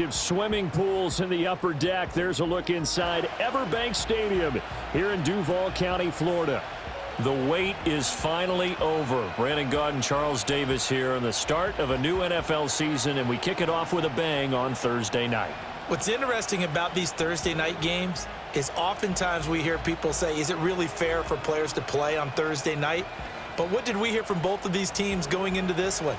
Swimming pools in the upper deck. There's a look inside Everbank Stadium here in Duval County, Florida. The wait is finally over. Brandon Gaudin and Charles Davis here on the start of a new NFL season, and we kick it off with a bang on Thursday night. What's interesting about these Thursday night games is oftentimes we hear people say, is it really fair for players to play on Thursday night? But what did we hear from both of these teams going into this one?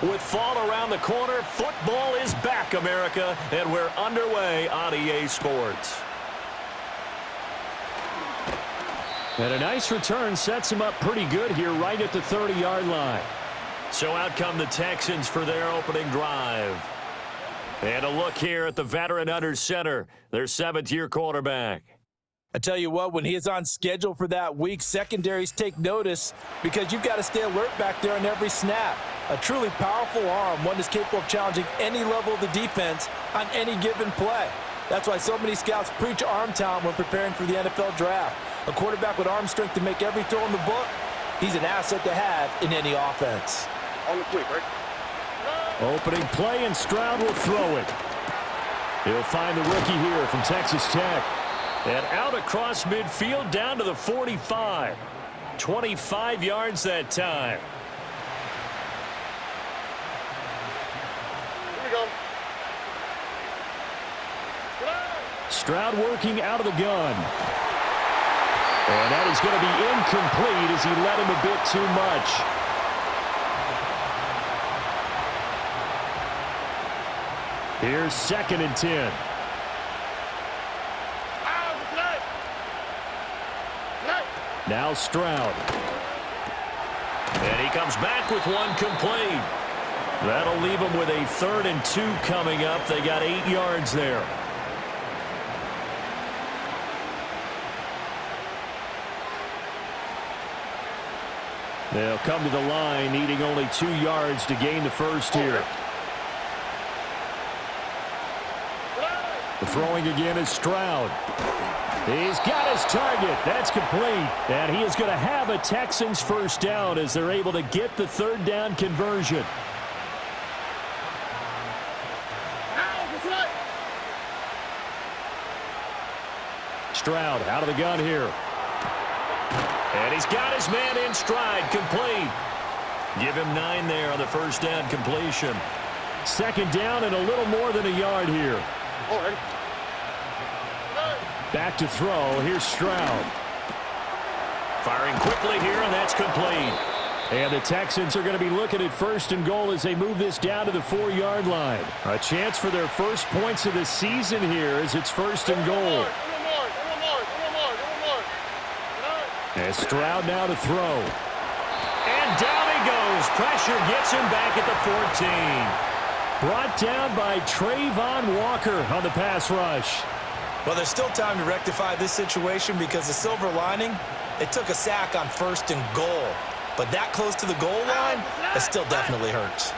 With fall around the corner, football is back, America, and we're underway on EA Sports. And a nice return sets them up pretty good here right at the 30-yard line. So out come the Texans for their opening drive. And a look here at the veteran under center, their seventh-year quarterback. I tell you what, when he is on schedule for that week, secondaries take notice because you've got to stay alert back there on every snap. A truly powerful arm, one that's capable of challenging any level of the defense on any given play. That's why so many scouts preach arm talent when preparing for the NFL draft. A quarterback with arm strength to make every throw in the book, he's an asset to have in any offense. On the quick, right? Opening play, and Stroud will throw it. He'll find the rookie here from Texas Tech. And out across midfield down to the 45. 25 yards that time. Here we go. Stroud working out of the gun. And that is going to be incomplete as he led him a bit too much. Here's 2nd and 10. Now Stroud. And he comes back with one complete. That'll leave him with a 3rd and 2 coming up. They got 8 yards there. They'll come to the line, needing only 2 yards to gain the first here. The throwing again is Stroud. He's got his target. That's complete. And he is going to have a Texans first down as they're able to get the 3rd down conversion. Stroud out of the gun here. And he's got his man in stride, complete. Give him 9 there on the first down completion. 2nd down and a little more than a yard here. Back to throw. Here's Stroud. Firing quickly here, and that's complete. And the Texans are going to be looking at 1st and goal as they move this down to the 4-yard line. A chance for their first points of the season here as it's 1st and goal. And Stroud now to throw. And down he goes. Pressure gets him back at the 14. Brought down by Trayvon Walker on the pass rush. Well, there's still time to rectify this situation because the silver lining, it took a sack on 1st and goal. But that close to the goal line, it still definitely hurts.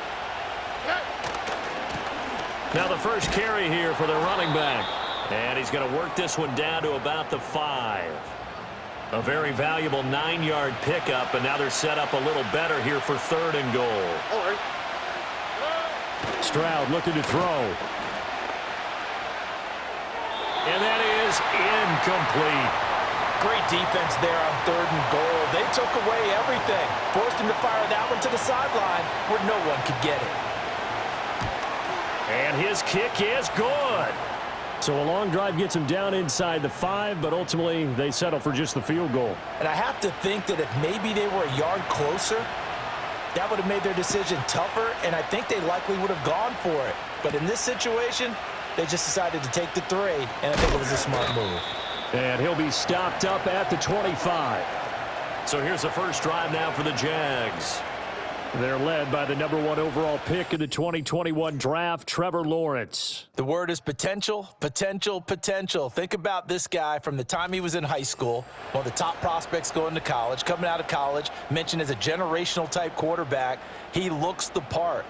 Now the first carry here for the running back. And he's going to work this one down to about the 5. A very valuable 9-yard pickup, and now they're set up a little better here for 3rd and goal. Stroud looking to throw. And that is incomplete. Great defense there on 3rd and goal. They took away everything. Forced him to fire that one to the sideline where no one could get it. And his kick is good. So a long drive gets him down inside the 5, but ultimately they settle for just the field goal. And I have to think that if maybe they were a yard closer, that would have made their decision tougher, and I think they likely would have gone for it. But in this situation, they just decided to take the 3, and I think it was a smart move. And he'll be stopped up at the 25. So here's the first drive now for the Jags. They're led by the #1 overall pick in the 2021 draft, Trevor Lawrence. The word is potential, potential, potential. Think about this guy from the time he was in high school, one of the top prospects going to college, coming out of college, mentioned as a generational type quarterback. He looks the part.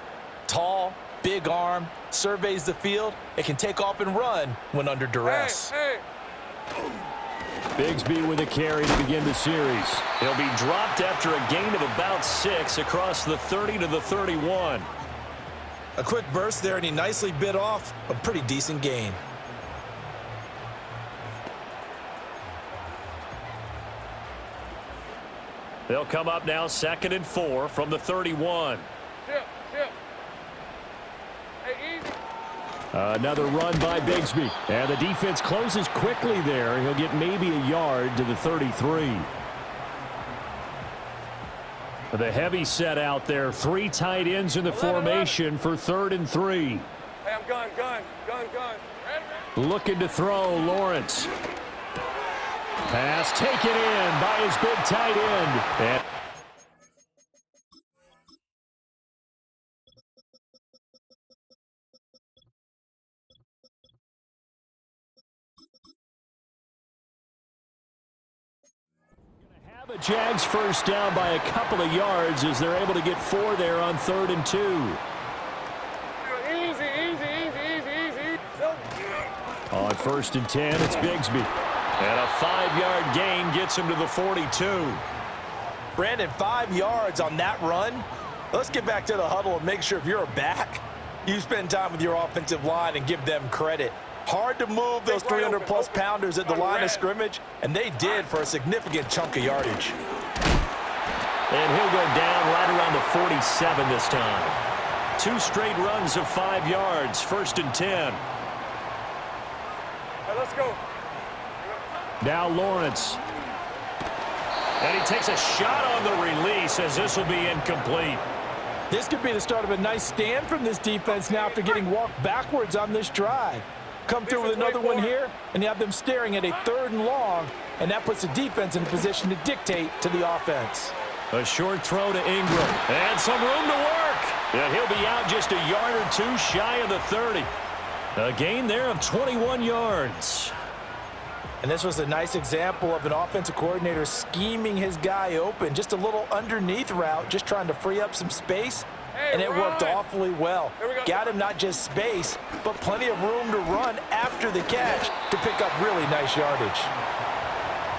Tall, big arm, surveys the field, and can take off and run when under duress. Bigsby with a carry to begin the series. He'll be dropped after a gain of about 6 across the 30 to the 31. A quick burst there, and he nicely bit off a pretty decent gain. They'll come up now 2nd and 4 from the 31. Chip. Hey, easy. Another run by Bigsby. And the defense closes quickly there. He'll get maybe a yard to the 33. The heavy set out there. 3 tight ends in the formation for 3rd and 3. Hey, I'm gun. Ready. Looking to throw, Lawrence. Pass taken in by his big tight end. And have a Jags first down by a couple of yards as they're able to get 4 there on 3rd and 2. Easy. On 1st and 10, it's Bigsby. And a 5-yard gain gets him to the 42. Brandon, 5 yards on that run. Let's get back to the huddle and make sure if you're a back, you spend time with your offensive line and give them credit. Hard to move those 300-plus pounders at the line of scrimmage, and they did for a significant chunk of yardage. And he'll go down right around the 47 this time. 2 straight runs of 5 yards, 1st and 10. Hey, let's go. Now Lawrence. And he takes a shot on the release as this will be incomplete. This could be the start of a nice stand from this defense now after getting walked backwards on this drive. Come through with another one here, and you have them staring at a 3rd and long, and that puts the defense in a position to dictate to the offense. A short throw to Ingram. And some room to work. And he'll be out just a yard or 2 shy of the 30. A gain there of 21 yards. And this was a nice example of an offensive coordinator scheming his guy open. Just a little underneath route, just trying to free up some space. And it worked awfully well. Got him not just space, but plenty of room to run after the catch to pick up really nice yardage.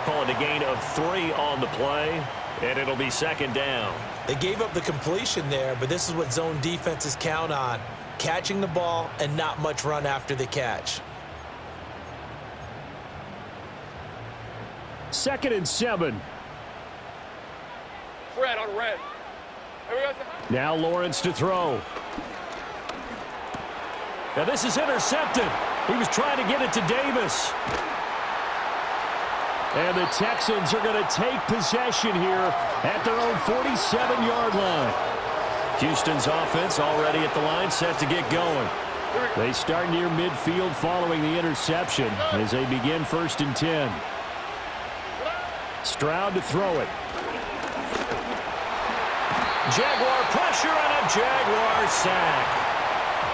Calling a gain of 3 on the play, and it'll be 2nd down. They gave up the completion there, but this is what zone defenses count on. Catching the ball and not much run after the catch. 2nd and 7. Fred on red. Here we go. Now Lawrence to throw. Now this is intercepted. He was trying to get it to Davis. And the Texans are going to take possession here at their own 47-yard line. Houston's offense already at the line, set to get going. They start near midfield following the interception as they begin 1st and 10. Stroud to throw it. Jaguar pressure and a Jaguar sack.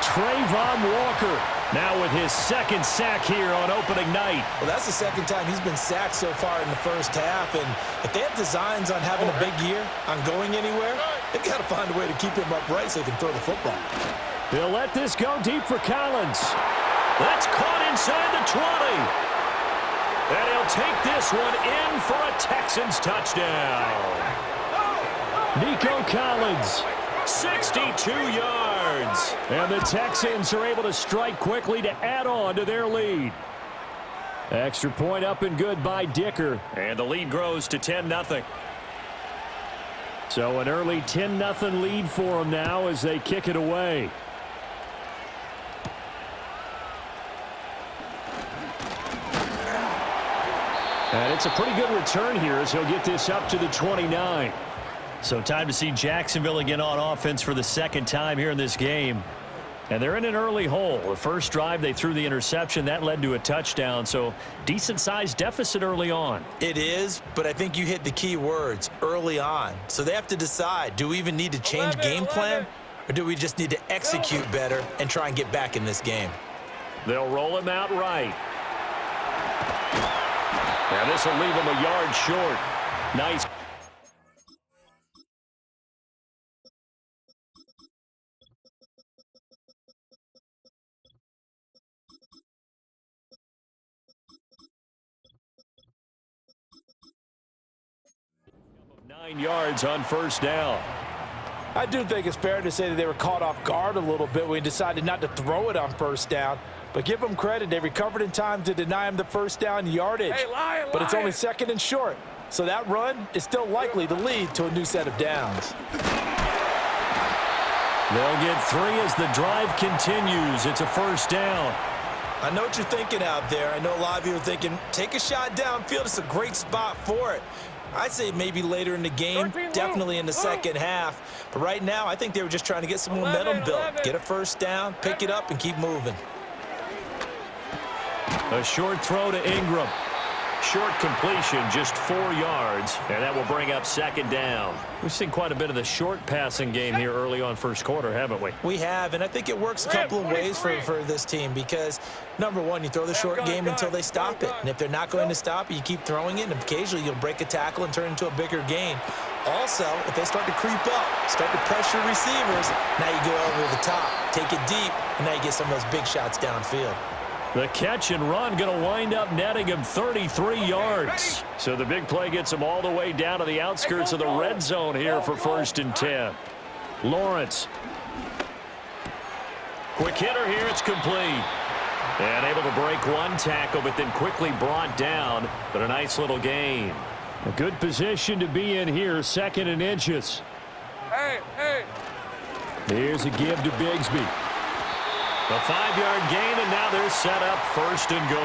Trayvon Walker now with his 2nd sack here on opening night. Well, that's the 2nd time he's been sacked so far in the first half. And if they have designs on having a big year, on going anywhere, they've got to find a way to keep him upright so they can throw the football. They'll let this go deep for Collins. That's caught inside the 20. And he'll take this one in for a Texans touchdown. Nico Collins, 62 yards. And the Texans are able to strike quickly to add on to their lead. Extra point up and good by Dicker. And the lead grows to 10-0. So an early 10-0 lead for them now as they kick it away. And it's a pretty good return here as he'll get this up to the 29. So time to see Jacksonville again on offense for the 2nd time here in this game. And they're in an early hole. The first drive, they threw the interception. That led to a touchdown. So decent-sized deficit early on. It is, but I think you hit the key words, early on. So they have to decide, do we even need to change game plan? Or do we just need to execute better and try and get back in this game? They'll roll him out right. And this will leave him a yard short. Nice. 9 yards on first down. I do think it's fair to say that they were caught off guard a little bit when he decided not to throw it on first down. But give them credit. They recovered in time to deny him the first down yardage. Hey, lion. But it's only second and short. So that run is still likely to lead to a new set of downs. They'll get 3 as the drive continues. It's a first down. I know what you're thinking out there. I know a lot of you are thinking, take a shot downfield. It's a great spot for it. I'd say maybe later in the game, definitely in the second half. But right now, I think they were just trying to get some momentum built. Get a first down, pick it up, and keep moving. A short throw to Ingram. Short completion, just 4 yards, and that will bring up second down. We've seen quite a bit of the short passing game here early on first quarter, haven't we? We have, and I think it works a couple of ways for this team because, number one, you throw the short game until they stop it. And if they're not going to stop it, you keep throwing it, and occasionally you'll break a tackle and turn it into a bigger gain. Also, if they start to creep up, start to pressure receivers, now you go over the top, take it deep, and now you get some of those big shots downfield. The catch and run going to wind up netting him 33 yards. So the big play gets him all the way down to the outskirts of the red zone here for 1st and 10. Lawrence. Quick hitter here. It's complete. And able to break one tackle, but then quickly brought down. But a nice little gain. A good position to be in here. 2nd and inches. Hey. Here's a give to Bigsby. A 5-yard gain, and now they're set up 1st and goal.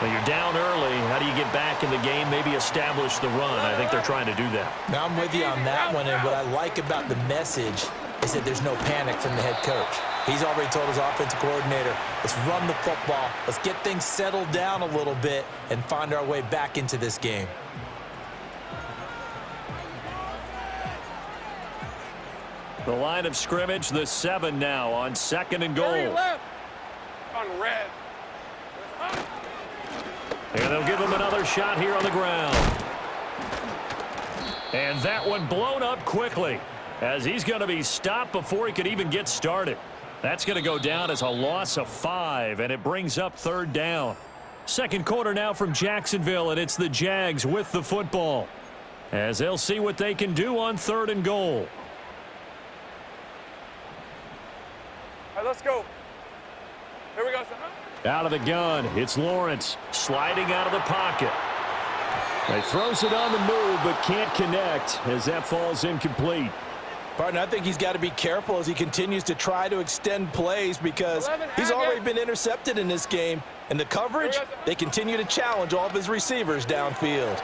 Well, you're down early. How do you get back in the game, maybe establish the run? I think they're trying to do that. Now I'm with you on that one, and what I like about the message is that there's no panic from the head coach. He's already told his offensive coordinator, let's run the football, let's get things settled down a little bit and find our way back into this game. The line of scrimmage, the 7 now on 2nd and goal. On red. And they'll give him another shot here on the ground. And that one blown up quickly as he's going to be stopped before he could even get started. That's going to go down as a loss of 5, and it brings up 3rd down. Second quarter now from Jacksonville, and it's the Jags with the football as they'll see what they can do on 3rd and goal. All right, let's go. Here we go. Out of the gun, it's Lawrence sliding out of the pocket. He throws it on the move but can't connect as that falls incomplete. Partner, I think he's got to be careful as he continues to try to extend plays because he's already been intercepted in this game. And the coverage, they continue to challenge all of his receivers downfield.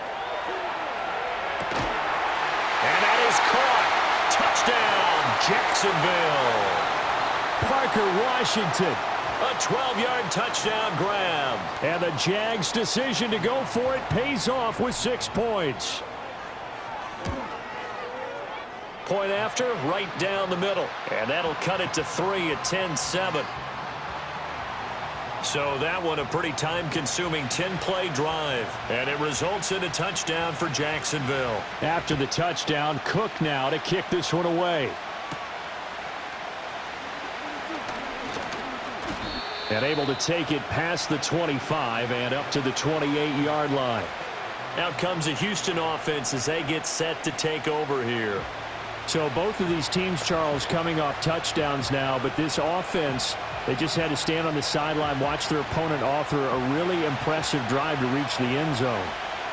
And that is caught. Touchdown, Jacksonville. Parker Washington, a 12-yard touchdown grab. And the Jags' decision to go for it pays off with 6 points. Point after, right down the middle. And that'll cut it to 3 at 10-7. So that one a pretty time-consuming 10-play drive. And it results in a touchdown for Jacksonville. After the touchdown, Cook now to kick this one away. And able to take it past the 25 and up to the 28-yard line. Out comes the Houston offense as they get set to take over here. So both of these teams, Charles, coming off touchdowns now, but this offense, they just had to stand on the sideline, watch their opponent offer a really impressive drive to reach the end zone.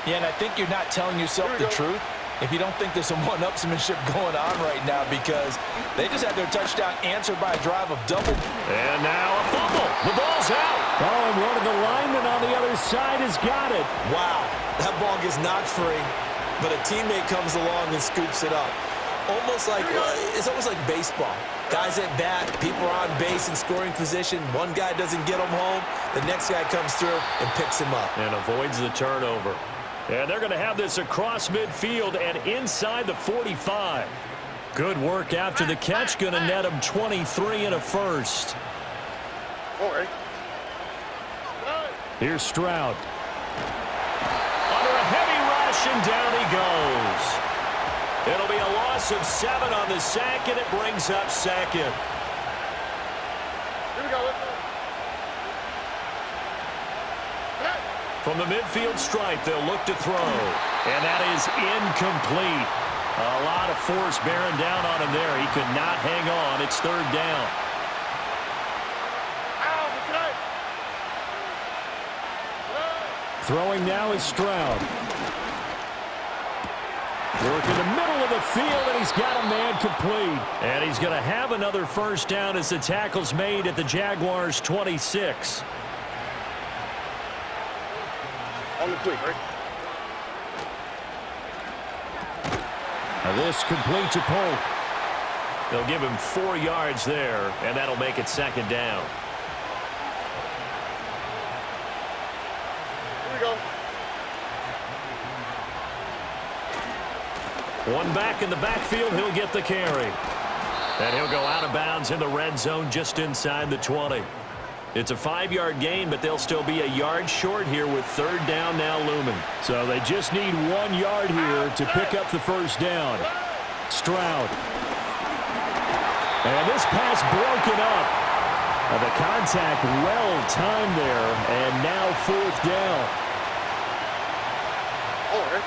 Yeah, and I think you're not telling yourself the truth if you don't think there's some one-upsmanship going on right now because they just had their touchdown answered by a drive of double. And now a fumble. The ball's out. Oh, and one of the linemen on the other side has got it. Wow, that ball gets knocked free, but a teammate comes along and scoops it up. It's almost like baseball. Guys at bat, people are on base in scoring position. One guy doesn't get them home. The next guy comes through and picks him up. And avoids the turnover. And they're going to have this across midfield and inside the 45. Good work after the catch. Going to net him 23 and a first. Here's Stroud. Under a heavy rush, and down he goes. It'll be a loss of 7 on the sack, and it brings up second. Here we go. From the midfield stripe, they'll look to throw. And that is incomplete. A lot of force bearing down on him there. He could not hang on. It's third down. Throwing now is Stroud. Work in the middle of the field, and he's got a man complete. And he's going to have another first down as the tackle's made at the Jaguars' 26. On the quick, right? Now this complete to Polk. They'll give him 4 yards there, and that'll make it second down. Here we go. One back in the backfield, he'll get the carry. And he'll go out of bounds in the red zone just inside the 20. It's a 5-yard gain, but they'll still be a yard short here with third down now looming. So they just need 1 yard here to pick up the first down. Stroud. And this pass broken up. The contact well timed there, and now fourth down. All right.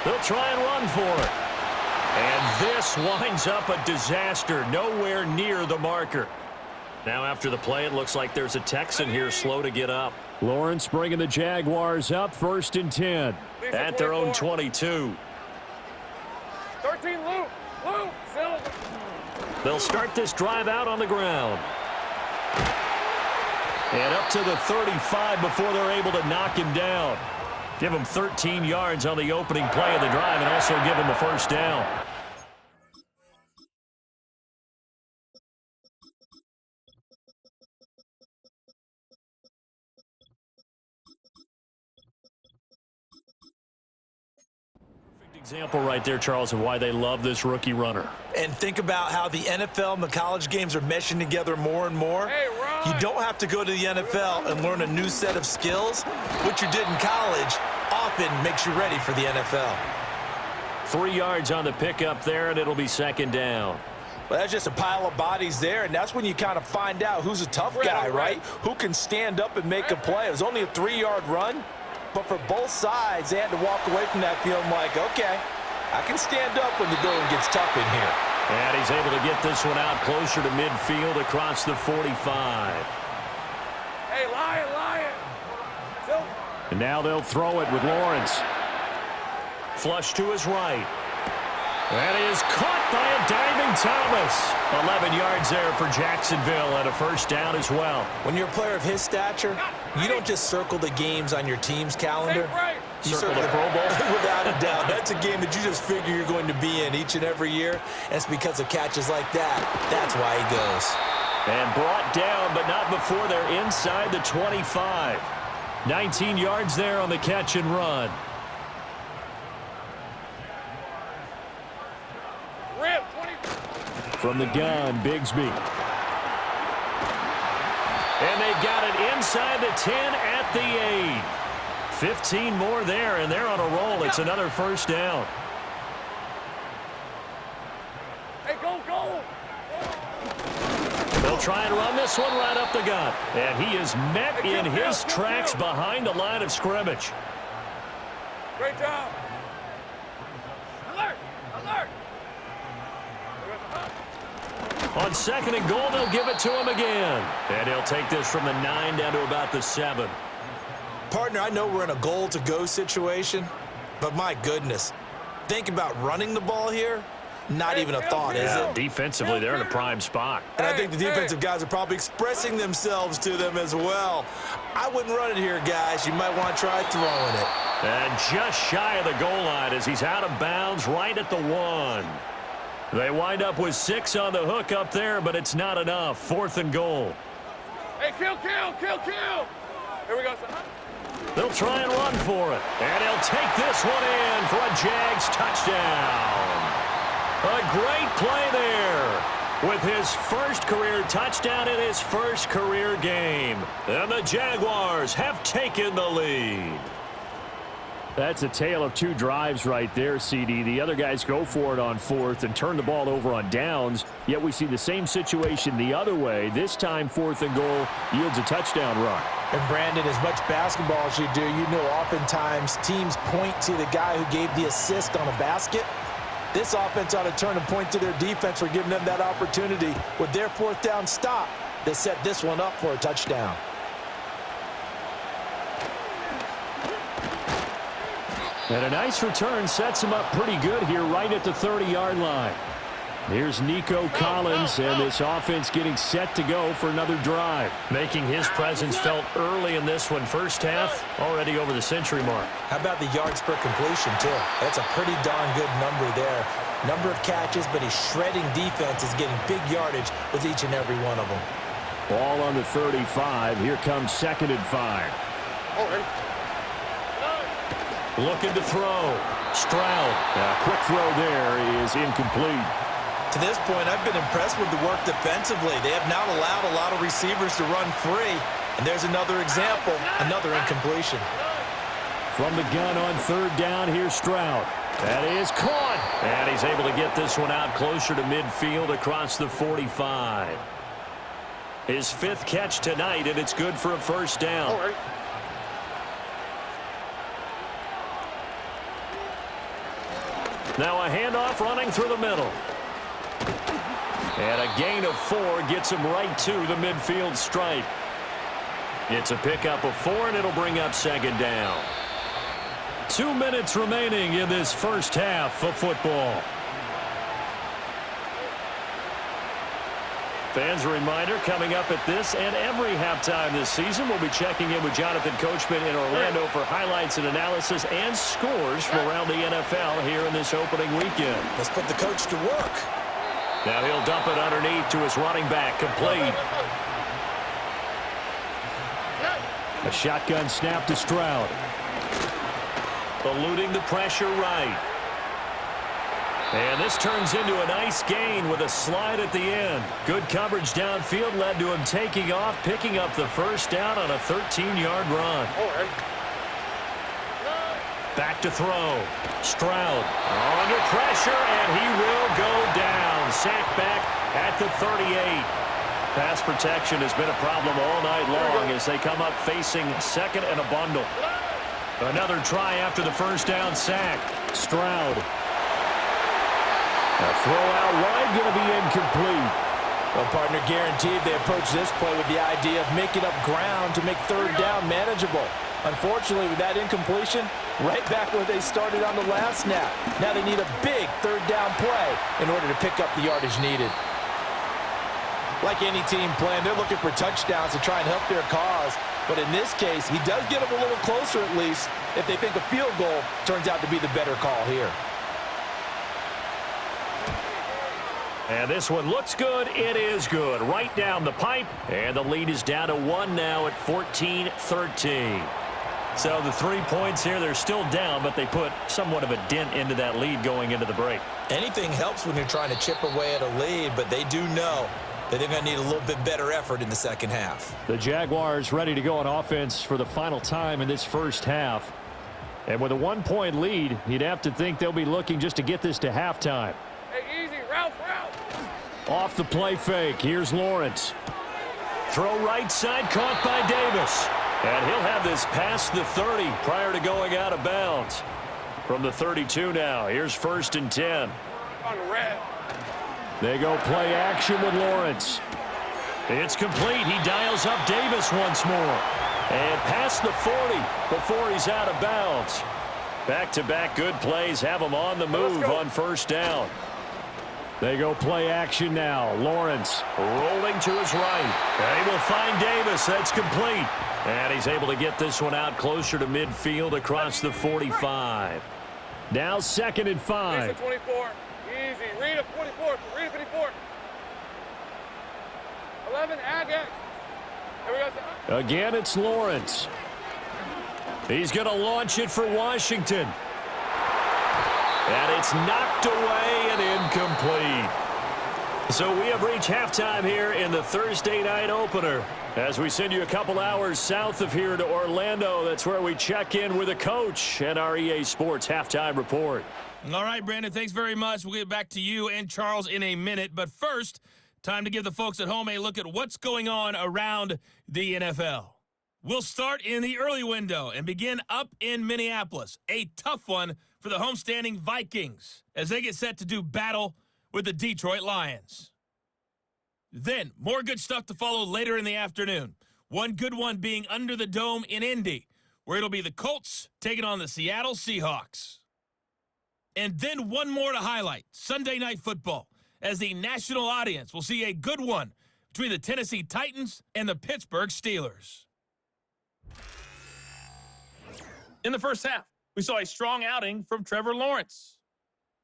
They'll try and run for it. And this winds up a disaster, nowhere near the marker. Now after the play, it looks like there's a Texan here slow to get up. Lawrence bringing the Jaguars up, 1st and 10. At their own 22. 13, Luke. Luke, Silver. They'll start this drive out on the ground. And up to the 35 before they're able to knock him down. Give him 13 yards on the opening play of the drive and also give him a first down. Example right there, Charles, of why they love this rookie runner. And think about how the NFL and the college games are meshing together more and more. Hey, you don't have to go to the NFL and learn a new set of skills. What you did in college often makes you ready for the NFL. 3 yards on the pickup there, and it'll be second down. Well, that's just a pile of bodies there, and that's when you kind of find out who's a tough guy, right? Who can stand up and make a play. It was only a 3-yard run. But for both sides, they had to walk away from that feeling like, okay, I can stand up when the going gets tough in here. And he's able to get this one out closer to midfield across the 45. Hey, Lion. Silver. And now they'll throw it with Lawrence. Flush to his right. That is caught by a diving Thomas. 11 yards there for Jacksonville and a first down as well. When you're a player of his stature, you don't just circle the games on your team's calendar. You Circle the Pro Bowl. Without a doubt. That's a game that you just figure you're going to be in each and every year. And it's because of catches like that. That's why he goes. And brought down, but not before they're inside the 25. 19 yards there on the catch and run. From the gun, Bigsby. And they've got it inside the 10 at the 8. 15 more there, and they're on a roll. It's another first down. Hey, go. They'll try and run this one right up the gut. And he is met in his tracks behind the line of scrimmage. Great job. Alert. On 2nd and goal, they'll give it to him again. And he'll take this from the 9 down to about the 7. Partner, I know we're in a goal-to-go situation, but my goodness, think about running the ball here. Not even a thought, is it? Defensively, they're in a prime spot. And I think the defensive guys are probably expressing themselves to them as well. I wouldn't run it here, guys. You might want to try throwing it. And just shy of the goal line as he's out of bounds right at the 1. They wind up with 6 on the hook up there, but it's not enough. 4th and goal. Hey, kill. Here we go, son. They'll try and run for it. And he'll take this one in for a Jags touchdown. A great play there with his first career touchdown in his first career game. And the Jaguars have taken the lead. That's a tale of two drives right there, CD. The other guys go for it on fourth and turn the ball over on downs, yet we see the same situation the other way. This time, 4th and goal yields a touchdown run. And Brandon, as much basketball as you do, you know oftentimes teams point to the guy who gave the assist on a basket. This offense ought to turn and point to their defense for giving them that opportunity. With their 4th down stop, they set this one up for a touchdown. And a nice return sets him up pretty good here right at the 30-yard line. Here's Nico Collins, and this offense getting set to go for another drive. Making his presence felt early in this one. First half, already over the century mark. How about the yards per completion, too? That's a pretty darn good number there. Number of catches, but his shredding defense is getting big yardage with each and every one of them. Ball on the 35. Here comes 2nd and 5. Looking to throw. Stroud. A quick throw there is incomplete. To this point, I've been impressed with the work defensively. They have not allowed a lot of receivers to run free. And there's another example, another incompletion. From the gun on 3rd down, here's Stroud. That is caught. And he's able to get this one out closer to midfield across the 45. His 5th catch tonight, and it's good for a 1st down. Now a handoff running through the middle. And a gain of 4 gets him right to the midfield stripe. It's a pickup of 4, and it'll bring up 2nd down. 2 minutes remaining in this first half of football. Fans, a reminder, coming up at this and every halftime this season, we'll be checking in with Jonathan Coachman in Orlando for highlights and analysis and scores from around the NFL here in this opening weekend. Let's put the coach to work. Now he'll dump it underneath to his running back, complete. A shotgun snap to Stroud. Eluding the pressure right. And this turns into a nice gain with a slide at the end. Good coverage downfield led to him taking off, picking up the 1st down on a 13-yard run. Back to throw. Stroud under pressure, and he will go down. Sacked back at the 38. Pass protection has been a problem all night long as they come up facing 2nd and a bundle. Another try after the 1st down sack. Stroud. A throw out wide, going to be incomplete. Well, partner, guaranteed they approach this play with the idea of making up ground to make 3rd down manageable. Unfortunately, with that incompletion, right back where they started on the last snap. Now they need a big 3rd down play in order to pick up the yardage needed. Like any team plan, they're looking for touchdowns to try and help their cause. But in this case, he does get them a little closer at least if they think a field goal turns out to be the better call here. And this one looks good. It is good. Right down the pipe. And the lead is down to 1 now at 14-13. So the 3 points here, they're still down, but they put somewhat of a dent into that lead going into the break. Anything helps when you're trying to chip away at a lead, but they do know that they're going to need a little bit better effort in the second half. The Jaguars ready to go on offense for the final time in this first half. And with a 1-point lead, you'd have to think they'll be looking just to get this to halftime. Hey, easy, Ralph. Off the play fake. Here's Lawrence. Throw right side, caught by Davis. And he'll have this past the 30 prior to going out of bounds. From the 32 now, here's 1st and 10. On the red. They go play action with Lawrence. It's complete. He dials up Davis once more. And past the 40 before he's out of bounds. Back-to-back good plays have him on the move on 1st down. They go play action now. Lawrence rolling to his right. And he will find Davis. That's complete. And he's able to get this one out closer to midfield across the 45. Now 2nd and 5. 24. Easy. Read a 44. Read a 54. 11. Again. Here we go. Again, it's Lawrence. He's going to launch it for Washington. And it's knocked away and incomplete. So we have reached halftime here in the Thursday night opener. As we send you a couple hours south of here to Orlando, that's where we check in with a coach and our EA Sports halftime report. All right, Brandon, thanks very much. We'll get back to you and Charles in a minute. But first, time to give the folks at home a look at what's going on around the NFL. We'll start in the early window and begin up in Minneapolis. A tough one for the homestanding Vikings as they get set to do battle with the Detroit Lions. Then, more good stuff to follow later in the afternoon. One good one being under the dome in Indy, where it'll be the Colts taking on the Seattle Seahawks. And then one more to highlight, Sunday Night Football, as the national audience will see a good one between the Tennessee Titans and the Pittsburgh Steelers. In the first half, we saw a strong outing from Trevor Lawrence.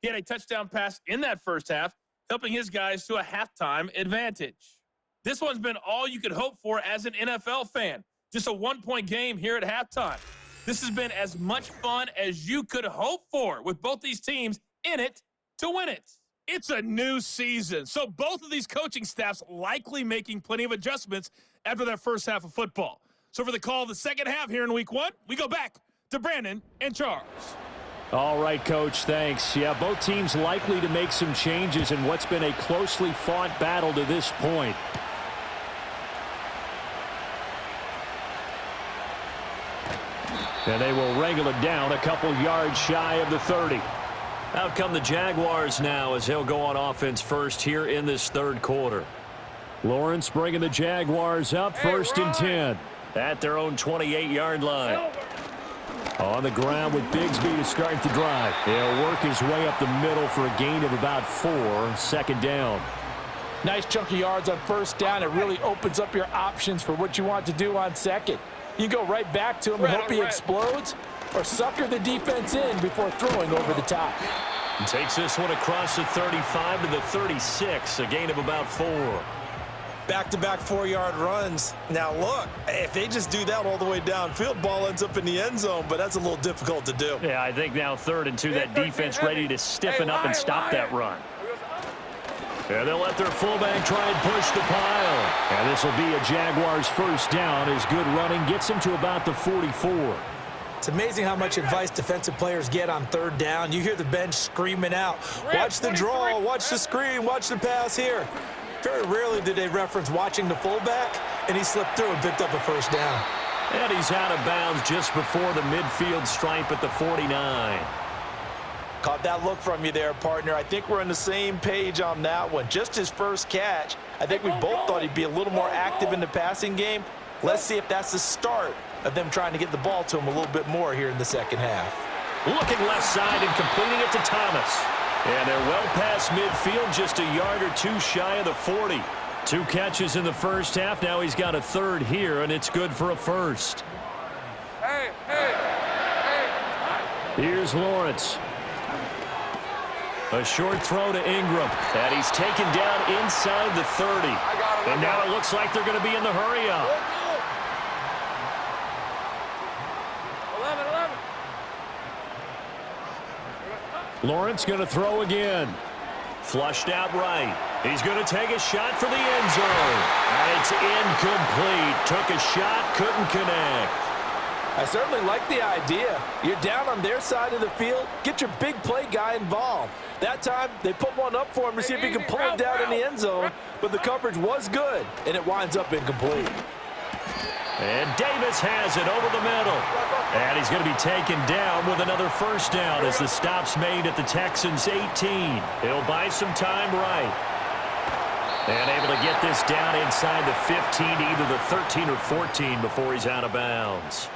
He had a touchdown pass in that first half, helping his guys to a halftime advantage. This one's been all you could hope for as an NFL fan. Just a one-point game here at halftime. This has been as much fun as you could hope for with both these teams in it to win it. It's a new season, so both of these coaching staffs likely making plenty of adjustments after that first half of football. So for the call of the second half here in week one, we go back to Brandon and Charles. All right, Coach, thanks. Yeah, both teams likely to make some changes in what's been a closely fought battle to this point. And they will wrangle it down a couple yards shy of the 30. Out come the Jaguars now as he'll go on offense first here in this third quarter. Lawrence bringing the Jaguars up, first and 10. At their own 28-yard line. On the ground with Bigsby to start the drive. He'll work his way up the middle for a gain of about 4, second down. Nice chunk of yards on first down. It really opens up your options for what you want to do on second. You go right back to him and hope he explodes, or sucker the defense in before throwing over the top. He takes this one across the 35 to the 36, a gain of about 4. Back-to-back 4-yard runs. Now, look, if they just do that all the way downfield, ball ends up in the end zone, but that's a little difficult to do. Yeah, I think now 3rd and 2, that defense ready to stiffen up and stop that run. And they'll let their fullback try and push the pile. And this will be a Jaguars first down as good running gets them to about the 44. It's amazing how much advice defensive players get on third down. You hear the bench screaming out, watch the draw, watch the screen, watch the pass here. Very rarely did they reference watching the fullback, and he slipped through and picked up a first down. And he's out of bounds just before the midfield stripe at the 49. Caught that look from you there, partner. I think we're on the same page on that one. Just his first catch. I think we both thought he'd be a little more active in the passing game. Let's see if that's the start of them trying to get the ball to him a little bit more here in the second half. Looking left side and completing it to Thomas. And they're well past midfield, just a yard or 2 shy of the 40. 2 catches in the first half. Now he's got a 3rd here, and it's good for a first. Hey. Here's Lawrence. A short throw to Ingram. And he's taken down inside the 30. And now it looks like they're going to be in the hurry-up. 11. Lawrence going to throw again. Flushed out right. He's going to take a shot for the end zone. And it's incomplete. Took a shot, couldn't connect. I certainly like the idea. You're down on their side of the field. Get your big play guy involved. That time, they put one up for him to see if he can pull it down in the end zone. But the coverage was good, and it winds up incomplete. And Davis has it over the middle. And he's going to be taken down with another first down as the stop's made at the Texans' 18. He'll buy some time right. And able to get this down inside the 15 to either the 13 or 14 before he's out of bounds.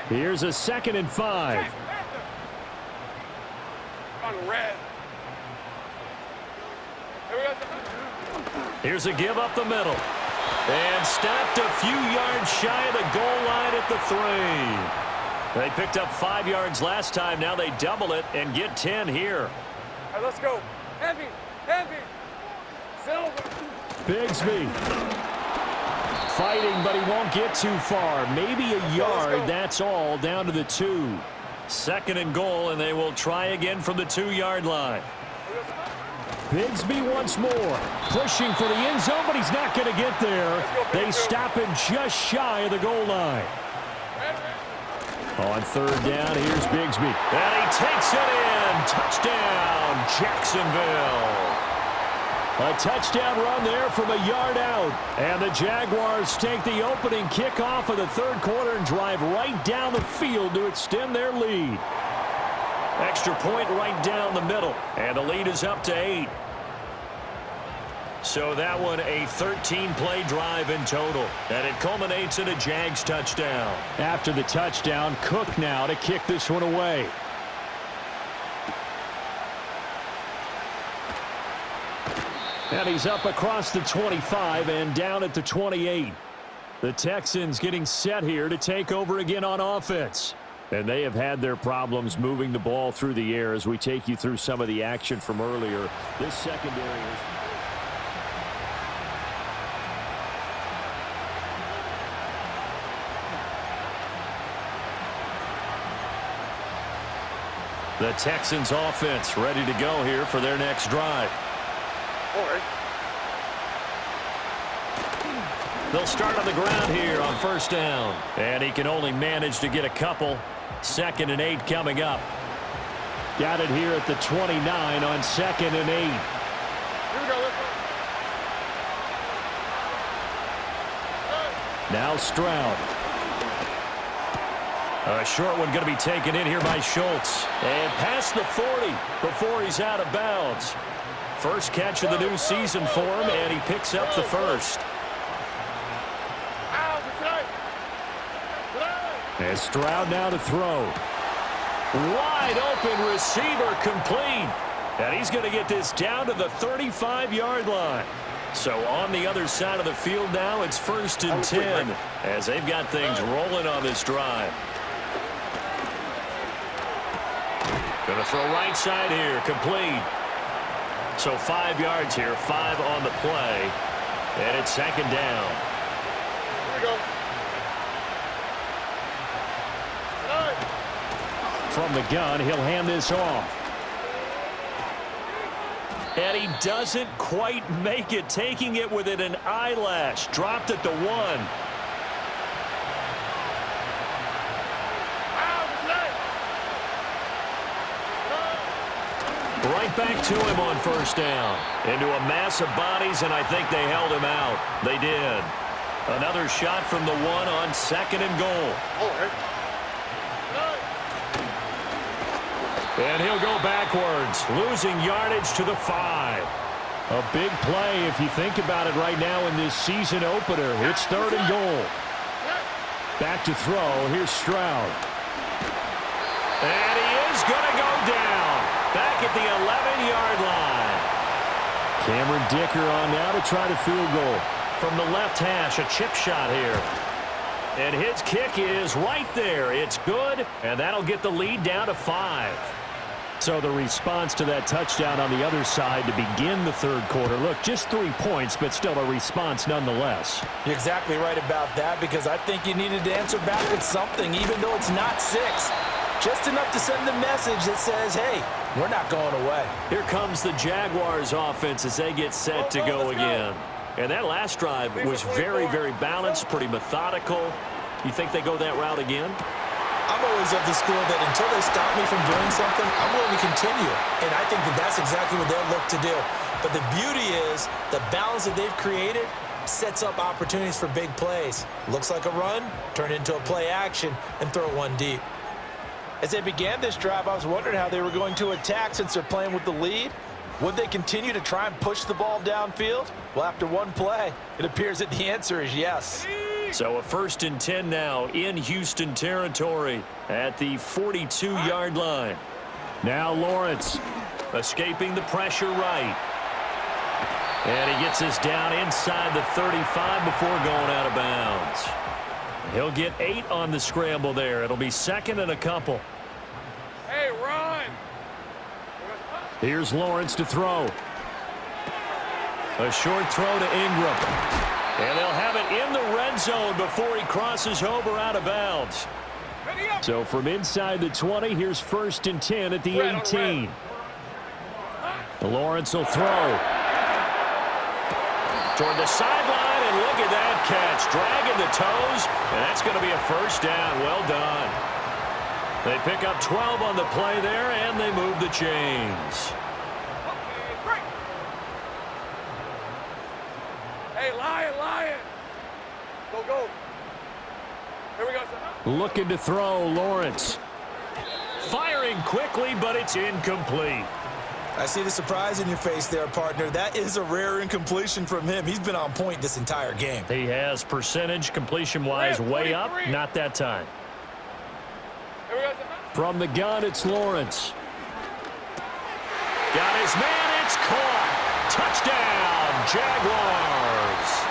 Here's a 2nd and 5. On red. Here's a give up the middle. And stopped a few yards shy of the goal line at the 3. They picked up 5 yards last time. Now they double it and get 10 here. All right, let's go. Heavy. Silver. Bigsby fighting, but he won't get too far. Maybe a yard, that's all, down to the 2. 2nd and goal, and they will try again from the 2-yard line. Bigsby once more. Pushing for the end zone, but he's not going to get there. They stop him just shy of the goal line. On third down, here's Bigsby. And he takes it in. Touchdown, Jacksonville. A touchdown run there from a yard out. And the Jaguars take the opening kickoff of the third quarter and drive right down the field to extend their lead. Extra point right down the middle. And the lead is up to 8. So that one a 13-play drive in total. And it culminates in a Jags touchdown. After the touchdown, Cook now to kick this one away. And he's up across the 25 and down at the 28. The Texans getting set here to take over again on offense. And they have had their problems moving the ball through the air as we take you through some of the action from earlier. This secondary is... The Texans offense ready to go here for their next drive. They'll start on the ground here on first down. And he can only manage to get a couple. 2nd and 8 coming up. Got it here at the 29 on 2nd and 8. Here we go. Now Stroud. A short one going to be taken in here by Schultz. And past the 40 before he's out of bounds. First catch of the new season for him, and he picks up the first. And Stroud now to throw. Wide open receiver complete. And he's going to get this down to the 35-yard line. So on the other side of the field now, it's 1st and 10 as they've got things rolling on this drive. Going to throw right side here, complete. So 5 yards here, 5 on the play. And it's 2nd down. Here we go. From the gun, he'll hand this off. And he doesn't quite make it, taking it within an eyelash. Dropped at the 1. Right back to him on first down. Into a mass of bodies, and I think they held him out. They did. Another shot from the 1 on 2nd and goal. And he'll go backwards, losing yardage to the 5. A big play if you think about it right now in this season opener. It's 3rd and goal. Back to throw. Here's Stroud. And he is going to go down. Back at the 11-yard line. Cameron Dicker on now to try the field goal. From the left hash, a chip shot here. And his kick is right there. It's good, and that'll get the lead down to 5. So the response to that touchdown on the other side to begin the third quarter. Look, just 3 points, but still a response nonetheless. You're exactly right about that, because I think you needed to answer back with something, even though it's not 6. Just enough to send the message that says, hey, we're not going away. Here comes the Jaguars offense as they get set to go again. And that last drive was very, very balanced, pretty methodical. You think they go that route again? I'm always of the school that until they stop me from doing something, I'm willing to continue. And I think that that's exactly what they'll look to do. But the beauty is the balance that they've created sets up opportunities for big plays. Looks like a run, turn into a play action, and throw one deep. As they began this drive, I was wondering how they were going to attack since they're playing with the lead. Would they continue to try and push the ball downfield? Well, after one play, it appears that the answer is yes. So a 1st and 10 now in Houston territory at the 42-yard line. Now Lawrence escaping the pressure right. And he gets this down inside the 35 before going out of bounds. He'll get 8 on the scramble there. It'll be 2nd and a couple. Hey, run! Here's Lawrence to throw. A short throw to Ingram. And they'll have it in the red zone before he crosses over out of bounds. So from inside the 20, here's 1st and 10 at the 18. Lawrence will throw. Toward the sideline, and look at that catch. Dragging the toes, and that's going to be a first down. Well done. They pick up 12 on the play there, and they move the chains. Hey, Lion. Go. Here we go, son. Looking to throw, Lawrence. Firing quickly, but it's incomplete. I see the surprise in your face there, partner. That is a rare incompletion from him. He's been on point this entire game. He has percentage completion-wise way up. Not that time. Here we go, son. From the gun, it's Lawrence. Got his man. It's caught. Touchdown, Jaguars.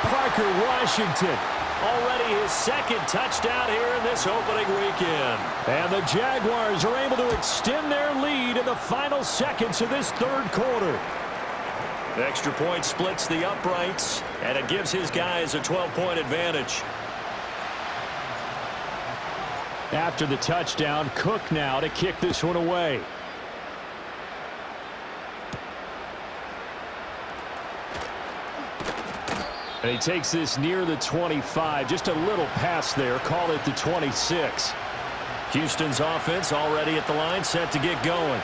Parker Washington. Already his second touchdown here in this opening weekend. And the Jaguars are able to extend their lead in the final seconds of this third quarter. The extra point splits the uprights, and it gives his guys a 12-point advantage. After the touchdown, Cook now to kick this one away. And he takes this near the 25. Just a little pass there. Call it the 26. Houston's offense already at the line, set to get going.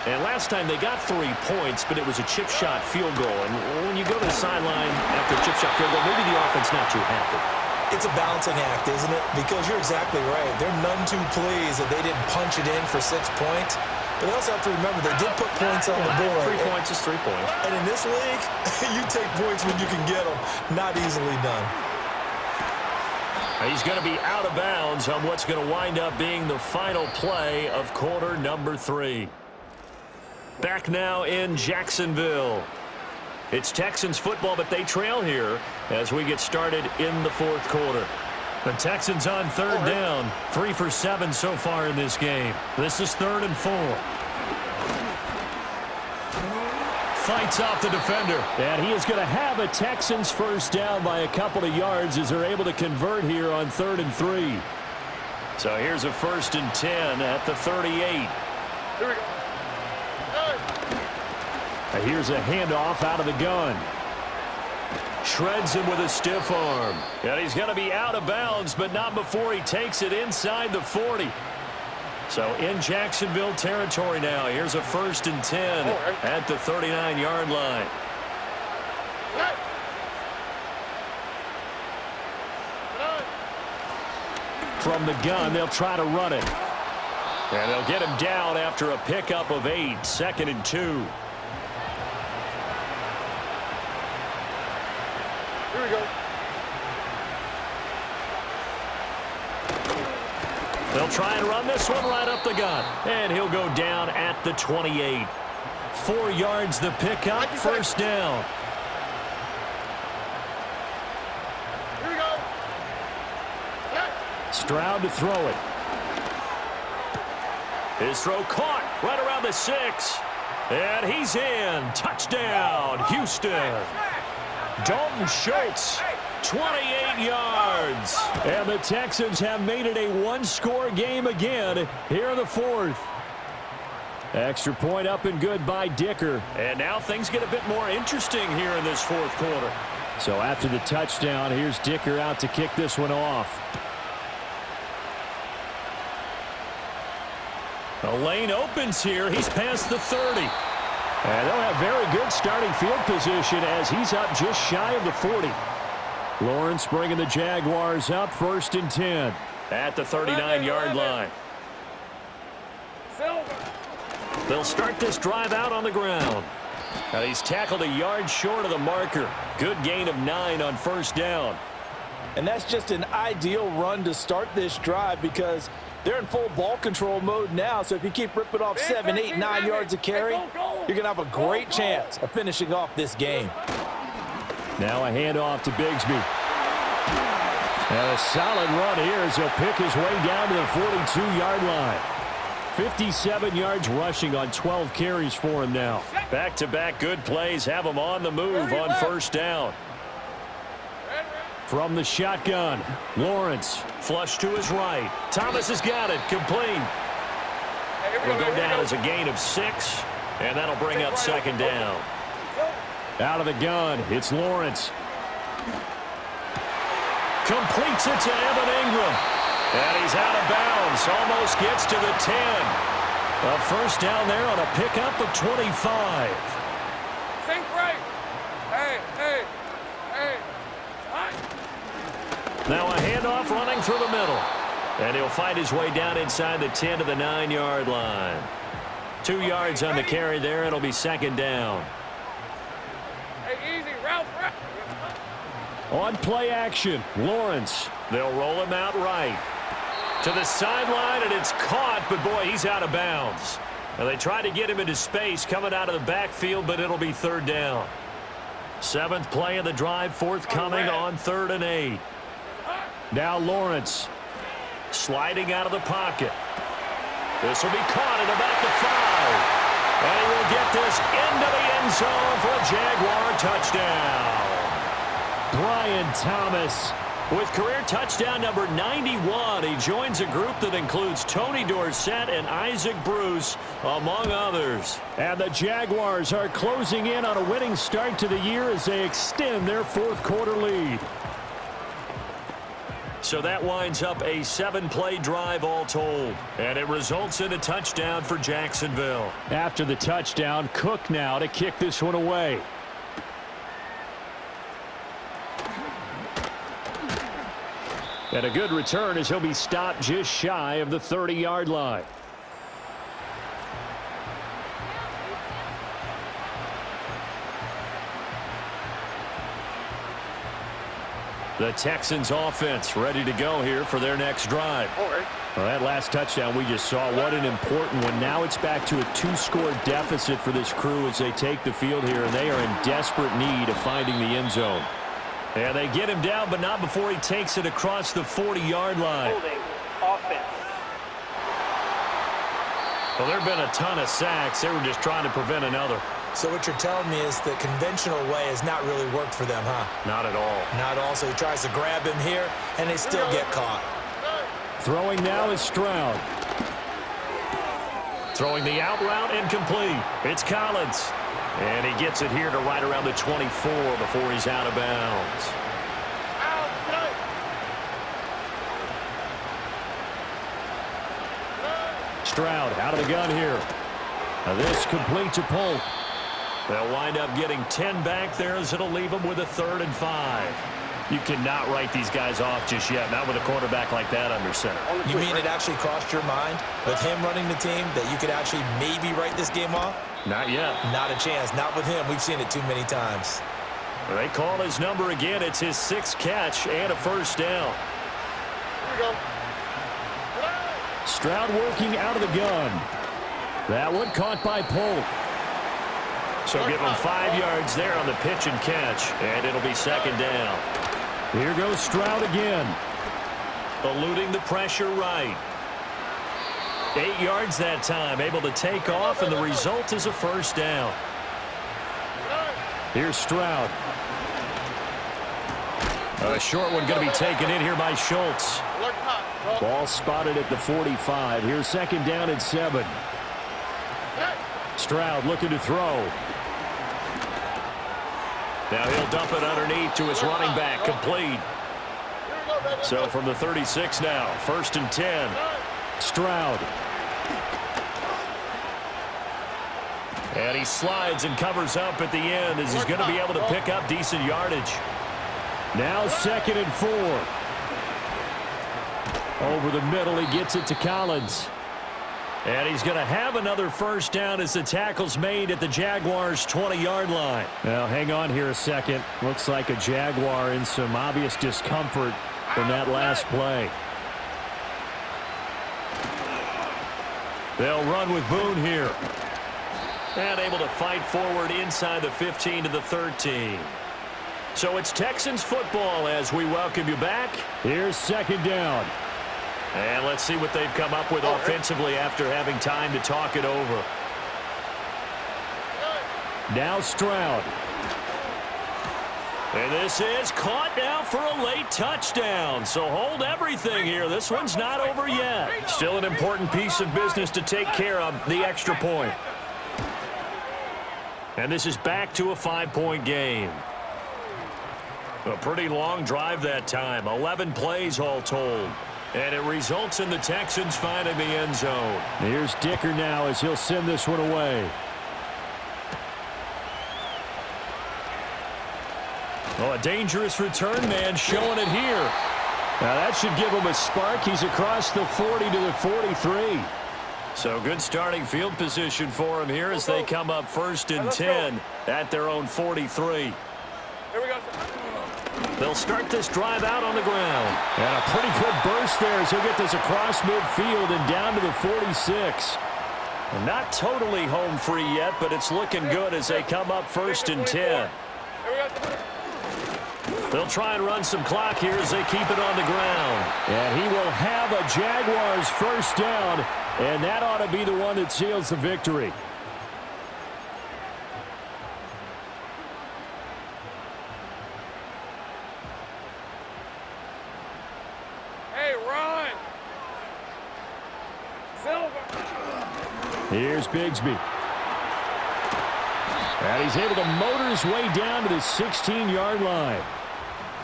And last time they got 3 points, but it was a chip shot field goal. And when you go to the sideline after a chip shot field goal, maybe the offense not too happy. It's a balancing act, isn't it? Because you're exactly right. They're none too pleased that they didn't punch it in for 6 points. But they also have to remember they did put points on the board. 3 points is 3 points. And in this league, you take points when you can get them. Not easily done. He's going to be out of bounds on what's going to wind up being the final play of quarter number 3. Back now in Jacksonville. It's Texans football, but they trail here as we get started in the fourth quarter. The Texans on third down. 3 for 7 so far in this game. This is 3rd and 4. Fights off the defender. And he is going to have a Texans first down by a couple of yards as they're able to convert here on 3rd and 3. So here's a 1st and 10 at the 38. Here we go. Here's a handoff out of the gun. Shreds him with a stiff arm. And he's going to be out of bounds, but not before he takes it inside the 40. So in Jacksonville territory now. Here's a 1st and 10 at the 39-yard line. From the gun, they'll try to run it. And they'll get him down after a pickup of 8. 2nd and 2. Here we go. They'll try and run this one right up the gut. And he'll go down at the 28. 4 yards the pickup, first down. Here we go. Stroud to throw it. His throw caught right around the 6. And he's in. Touchdown, Houston. Dalton Schultz, 28 yards. And the Texans have made it a one-score game again here in the fourth. Extra point up and good by Dicker. And now things get a bit more interesting here in this fourth quarter. So after the touchdown, here's Dicker out to kick this one off. The lane opens here. He's past the 30. And they'll have very good starting field position as he's up just shy of the 40. Lawrence bringing the Jaguars up, 1st and 10 at the 39-yard line. They'll start this drive out on the ground. Now he's tackled a yard short of the marker. Good gain of 9 on 1st down. And that's just an ideal run to start this drive because they're in full ball control mode now. So if you keep ripping off 7, 8, 9 yards of carry, you're going to have a great chance of finishing off this game. Now a handoff to Bigsby. And a solid run here as he'll pick his way down to the 42-yard line. 57 yards rushing on 12 carries for him now. Back-to-back good plays have him on the move on 1st down. From the shotgun, Lawrence flush to his right. Thomas has got it, complete. Will go down as a gain of 6. And that'll bring up second down. Out of the gun, it's Lawrence. Completes it to Evan Ingram. And he's out of bounds. Almost gets to the 10. A first down there on a pickup of 25. Think right. Hey. Now a handoff running through the middle. And he'll fight his way down inside the 10 to the 9-yard line. 2 yards on the carry there. It'll be second down. Hey, easy. Route. On play action, Lawrence. They'll roll him out right. To the sideline, and it's caught, but boy, he's out of bounds. And they try to get him into space coming out of the backfield, but it'll be third down. 7th play of the drive, forthcoming on 3rd and 8. Now Lawrence. Sliding out of the pocket. This will be caught at about the 5. And he will get this into the end zone for a Jaguar touchdown. Brian Thomas. With career touchdown number 91, he joins a group that includes Tony Dorsett and Isaac Bruce, among others. And the Jaguars are closing in on a winning start to the year as they extend their 4th quarter lead. So that winds up a 7-play drive all told. And it results in a touchdown for Jacksonville. After the touchdown, Cook now to kick this one away. And a good return as he'll be stopped just shy of the 30-yard line. The Texans offense ready to go here for their next drive. Well, that last touchdown we just saw, what an important one. Now it's back to a 2-score deficit for this crew as they take the field here, and they are in desperate need of finding the end zone. And they get him down, but not before he takes it across the 40-yard line. Holding. Offense. Well, there have been a ton of sacks. They were just trying to prevent another. So what you're telling me is the conventional way has not really worked for them, huh? Not at all. Not all. So he tries to grab him here, and they still get caught. Throwing now is Stroud. Throwing the out route incomplete. It's Collins. And he gets it here to right around the 24 before he's out of bounds. Stroud out of the gun here. Now this complete to Polk. They'll wind up getting 10 back there as it'll leave them with a 3rd and 5. You cannot write these guys off just yet, not with a quarterback like that under center. You mean it actually crossed your mind with him running the team that you could actually maybe write this game off? Not yet. Not a chance. Not with him. We've seen it too many times. They call his number again. It's his 6th catch and a first down. Here we go. Stroud working out of the gun. That one caught by Polk. So give him 5 yards there on the pitch and catch, and it'll be second down. Here goes Stroud again. Eluding the pressure right. 8 yards that time, able to take off, and the result is a first down. Here's Stroud. A short one going to be taken in here by Schultz. Ball spotted at the 45. Here's second down and 7. Stroud looking to throw. Now he'll dump it underneath to his running back, complete. So from the 36 now, 1st and 10. Stroud. And he slides and covers up at the end as he's going to be able to pick up decent yardage. Now 2nd and 4. Over the middle, he gets it to Collins. And he's going to have another first down as the tackle's made at the Jaguars' 20-yard line. Now, hang on here a second. Looks like a Jaguar in some obvious discomfort from that last play. They'll run with Boone here. And able to fight forward inside the 15 to the 13. So it's Texans football as we welcome you back. Here's second down. And let's see what they've come up with offensively after having time to talk it over. Now Stroud. And this is caught now for a late touchdown. So hold everything here. This one's not over yet. Still an important piece of business to take care of, the extra point. And this is back to a 5-point game. A pretty long drive that time. 11 plays all told. And it results in the Texans finding the end zone. Here's Dicker now as he'll send this one away. Oh, a dangerous return man showing it here. Now that should give him a spark. He's across the 40 to the 43. So good starting field position for him here as they come up 1st and 10 at their own 43. Here we go. They'll start this drive out on the ground. And a pretty good burst there as he'll get this across midfield and down to the 46. Not totally home free yet, but it's looking good as they come up 1st and 10. Here we go. They'll try and run some clock here as they keep it on the ground. And he will have a Jaguars first down, and that ought to be the one that seals the victory. Hey, run! Silver! Here's Bigsby. And he's able to motor his way down to the 16-yard line.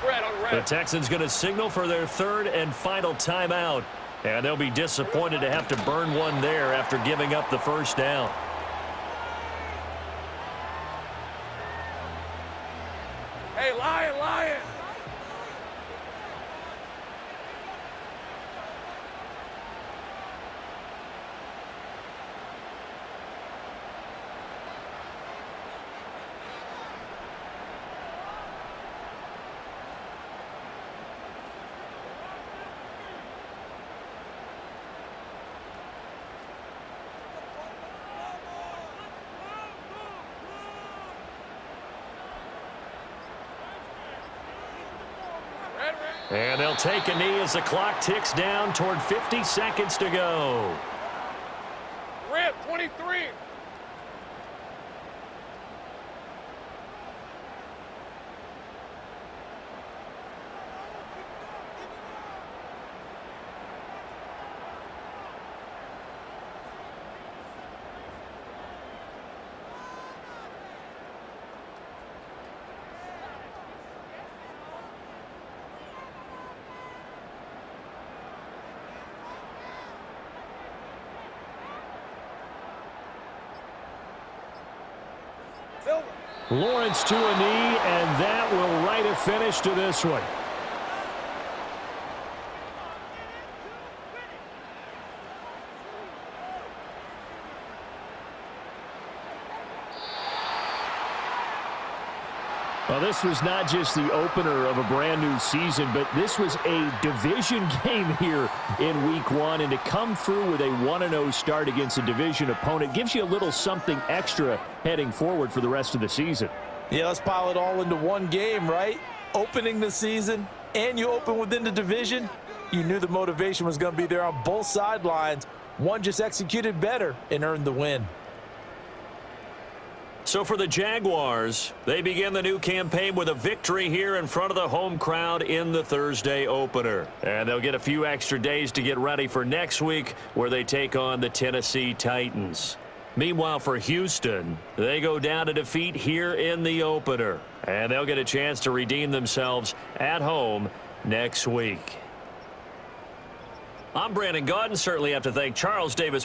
Red on red. The Texans going to signal for their 3rd and final timeout. And they'll be disappointed to have to burn one there after giving up the first down. Hey, Lion, Lion! And they'll take a knee as the clock ticks down toward 50 seconds to go. Rip, 23! Lawrence to a knee, and that will write a finish to this one. Well, this was not just the opener of a brand new season, but this was a division game here in week 1. And to come through with a 1-0 start against a division opponent gives you a little something extra heading forward for the rest of the season. Yeah, let's pile it all into one game, right? Opening the season, and you open within the division. You knew the motivation was going to be there on both sidelines. One just executed better and earned the win. So for the Jaguars, they begin the new campaign with a victory here in front of the home crowd in the Thursday opener. And they'll get a few extra days to get ready for next week where they take on the Tennessee Titans. Meanwhile, for Houston, they go down to defeat here in the opener. And they'll get a chance to redeem themselves at home next week. I'm Brandon Gaudin. Certainly have to thank Charles Davis,